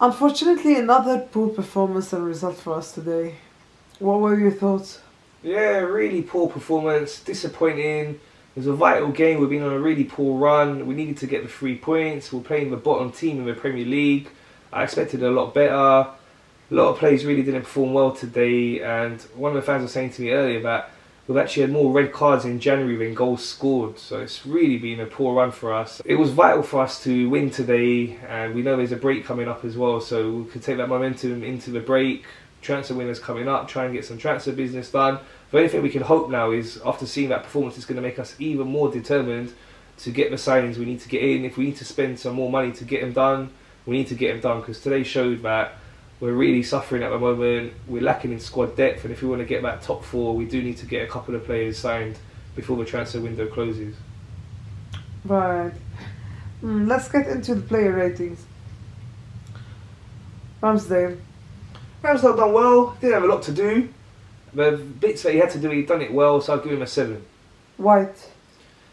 Unfortunately, another poor performance and result for us today. What were your thoughts? Yeah, really poor performance, disappointing. It was a vital game. We've been on a really poor run. We needed to get the 3 points. We're playing the bottom team in the Premier League. I expected a lot better. A lot of players really didn't perform well today, and one of the fans was saying to me earlier that we've actually had more red cards in January than goals scored, so it's really been a poor run for us. It was vital for us to win today, and we know there's a break coming up as well, so we could take that momentum into the break. Transfer winners coming up, try and get some transfer business done. The only thing we can hope now is, after seeing that performance, it's going to make us even more determined to get the signings we need to get in. If we need to spend some more money to get them done, we need to get them done, because today showed that we're really suffering at the moment. We're lacking in squad depth, and if we want to get that top four, we do need to get a couple of players signed before the transfer window closes. Right. Let's get into the player ratings. Ramsdale. Ramsdale done well, didn't have a lot to do. The bits that he had to do, he'd done it well, so I'll give him a 7. White.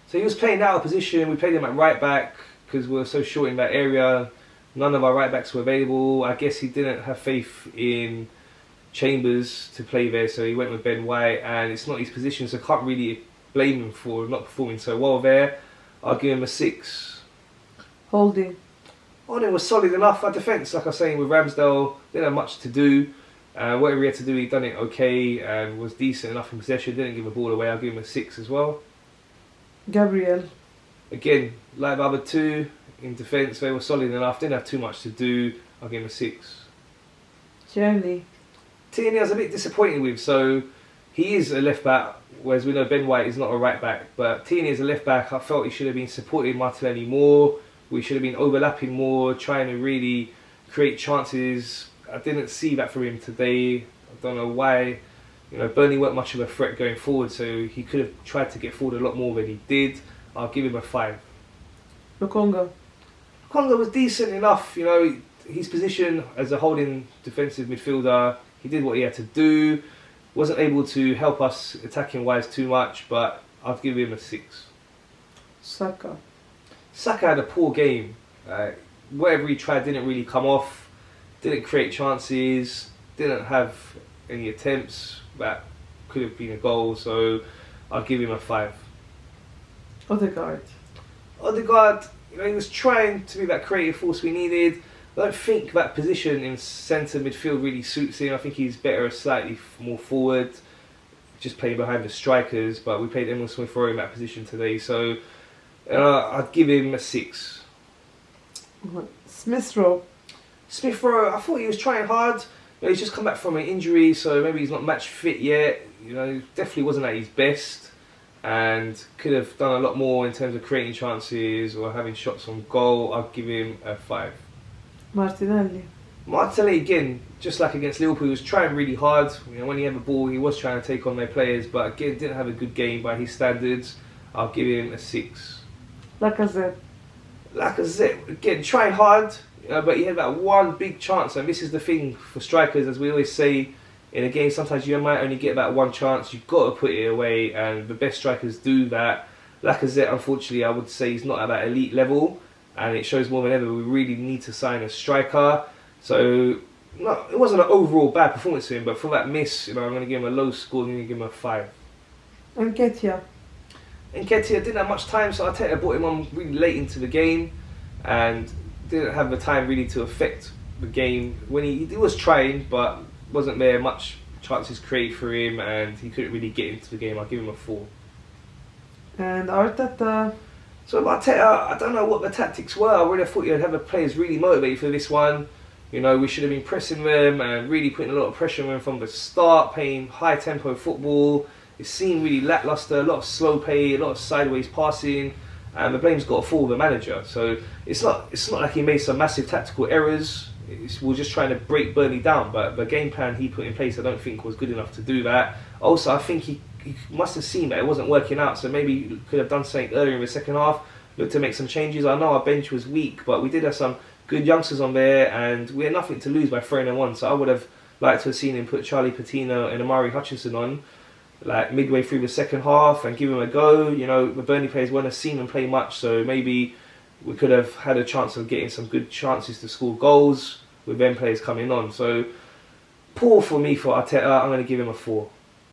So he was playing out of position. We played him at right back because we were so short in that area. None of our right backs were available. I guess he didn't have faith in Chambers to play there, so he went with Ben White, and it's not his position, so I can't really blame him for not performing so well there. I'll give him a 6. Holding. Holding was solid enough. Our defence, like I was saying, with Ramsdale, didn't have much to do. Whatever he had to do, he done it okay and was decent enough in possession. Didn't give the ball away. I'll give him a 6 as well. Gabriel. Again, like the other two, in defence, they were solid enough. Didn't have too much to do. I'll give him a 6. Tierney. Tierney I was a bit disappointed with. So he is a left back, whereas we know Ben White is not a right back. But Tierney is a left back. I felt he should have been supporting Martinelli more. We should have been overlapping more, trying to really create chances. I didn't see that from him today. I don't know why. Burnley weren't much of a threat going forward, so he could have tried to get forward a lot more than he did. I'll give him a 5. Lokonga. Lokonga was decent enough. His position as a holding defensive midfielder, he did what he had to do. Wasn't able to help us attacking wise too much, but I'll give him a 6. Saka. Saka had a poor game. Whatever he tried didn't really come off. Didn't create chances. Didn't have any attempts that could have been a goal. So I'll give him a 5. Odegaard. Odegaard, he was trying to be that creative force we needed. I don't think that position in centre midfield really suits him. I think he's better slightly more forward, just playing behind the strikers. But we played Emirates Smith Rowe in that position today. So I'd give him a 6. Smith Rowe. Smith Rowe, I thought he was trying hard. He's just come back from an injury, so maybe he's not match fit yet. Definitely wasn't at his best, and could have done a lot more in terms of creating chances or having shots on goal. I'd give him a 5. Martinelli. Martinelli, again, just like against Liverpool, he was trying really hard. When he had the ball, he was trying to take on their players, but again, didn't have a good game by his standards. I'll give him a 6. Lacazette. Lacazette, again, trying hard, but he had that one big chance, and this is the thing for strikers, as we always say, in a game, sometimes you might only get that one chance, you've got to put it away, and the best strikers do that. Lacazette, unfortunately, I would say he's not at that elite level, and it shows more than ever we really need to sign a striker. So, no, it wasn't an overall bad performance for him, but for that miss, I'm going to give him a low score, I'm going to give him a 5. Nketiah. Nketiah didn't have much time, so I brought him on really late into the game, and didn't have the time really to affect the game. When he was trying, but wasn't there much chances created for him, and he couldn't really get into the game. I'll give him a 4. And Arteta. So Arteta, I don't know what the tactics were. I really thought you'd have the players really motivated for this one. We should have been pressing them and really putting a lot of pressure on them from the start, playing high tempo football. It seemed really lacklustre, a lot of slow play, a lot of sideways passing, and the blame's got to fall with the manager. So it's not like he made some massive tactical errors. We're just trying to break Burnley down, but the game plan he put in place I don't think was good enough to do that. Also, I think he must have seen that it wasn't working out, so maybe he could have done something earlier in the second half, looked to make some changes. I know our bench was weak, but we did have some good youngsters on there, and we had nothing to lose by throwing them on, so I would have liked to have seen him put Charlie Patino and Amari Hutchinson on like midway through the second half and give him a go. The Burnley players won't have seen him play much, so maybe we could have had a chance of getting some good chances to score goals. with them players coming on. So poor for me for Arteta. I'm going to give him a 4.